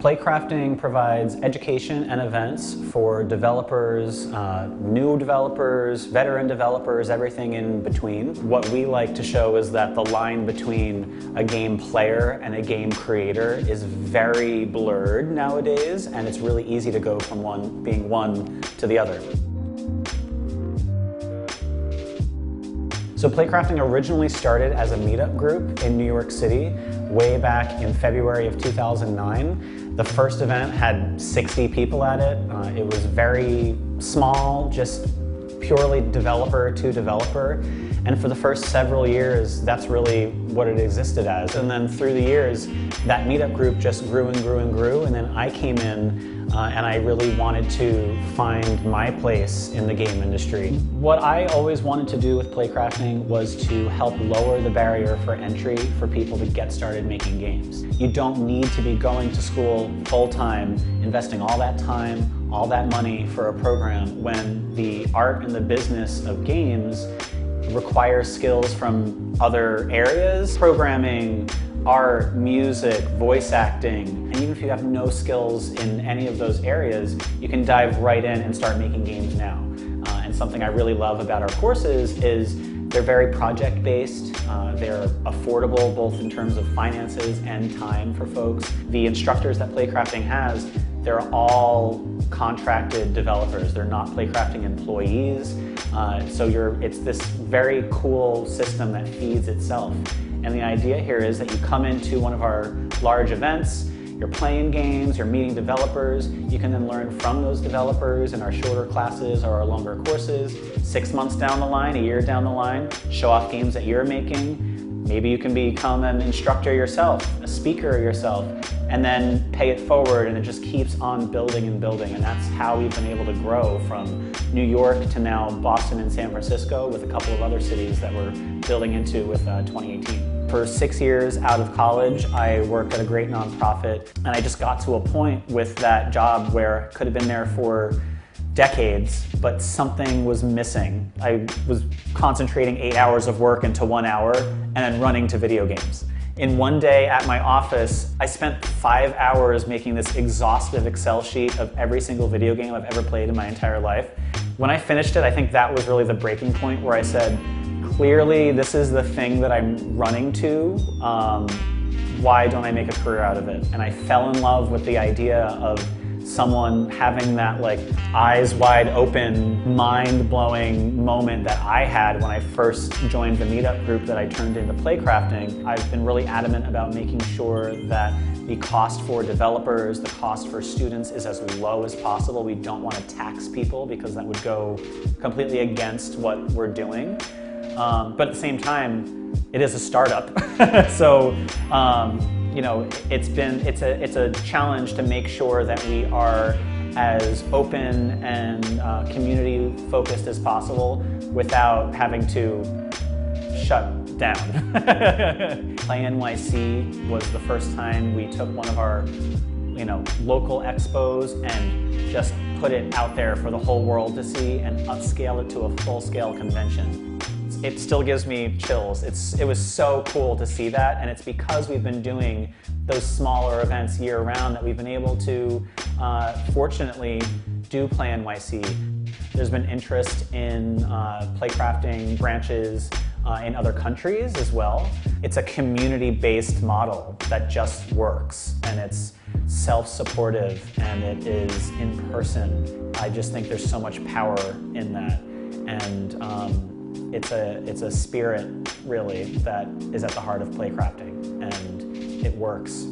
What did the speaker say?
Playcrafting provides education and events for developers, new developers, veteran developers, everything in between. What we like to show is that the line between a game player and a game creator is very blurred nowadays, and it's really easy to go from being one to the other. So Playcrafting originally started as a meetup group in New York City way back in February of 2009. The first event had 60 people at it. It was very small, just purely developer to developer. And for the first several years, that's really what it existed as. And then through the years, that meetup group just grew and grew and grew. And then I came in and I really wanted to find my place in the game industry. What I always wanted to do with Playcrafting was to help lower the barrier for entry for people to get started making games. You don't need to be going to school full-time, investing all that time, all that money for a program when the art and the business of games requires skills from other areas, programming, art, music, voice acting, and even if you have no skills in any of those areas, you can dive right in and start making games now. And something I really love about our courses is they're very project-based, they're affordable both in terms of finances and time for folks. The instructors that Playcrafting has, they're all contracted developers. They're not Playcrafting employees. So it's this very cool system that feeds itself. And the idea here is that you come into one of our large events, you're playing games, you're meeting developers, you can then learn from those developers in our shorter classes or our longer courses. 6 months down the line, a year down the line, show off games that you're making. Maybe you can become an instructor yourself, a speaker yourself, and then pay it forward, and it just keeps on building and building. And that's how we've been able to grow from New York to now Boston and San Francisco, with a couple of other cities that we're building into with 2018. For 6 years out of college, I worked at a great nonprofit, and I just got to a point with that job where I could have been there for decades, but something was missing. I was concentrating 8 hours of work into 1 hour and then running to video games. In one day at my office, I spent 5 hours making this exhaustive Excel sheet of every single video game I've ever played in my entire life. When I finished it, I think that was really the breaking point where I said, clearly this is the thing that I'm running to. Why don't I make a career out of it? And I fell in love with the idea of someone having that eyes wide open, mind-blowing moment that I had when I first joined the meetup group that I turned into Playcrafting. I've been really adamant about making sure that the cost for developers, the cost for students is as low as possible. We don't want to tax people because that would go completely against what we're doing. But at the same time, it is a startup. So, you know, it's a challenge to make sure that we are as open and community focused as possible without having to shut down. PlaNYC was the first time we took one of our local expos and just put it out there for the whole world to see and upscale it to a full-scale convention. It still gives me chills. It was so cool to see that, and it's because we've been doing those smaller events year-round that we've been able to, fortunately, do PlaNYC. There's been interest in Playcrafting branches in other countries as well. It's a community-based model that just works, and it's self-supportive, and it is in person. I just think there's so much power in that, and it's a spirit, really, that is at the heart of Playcrafting, and it works.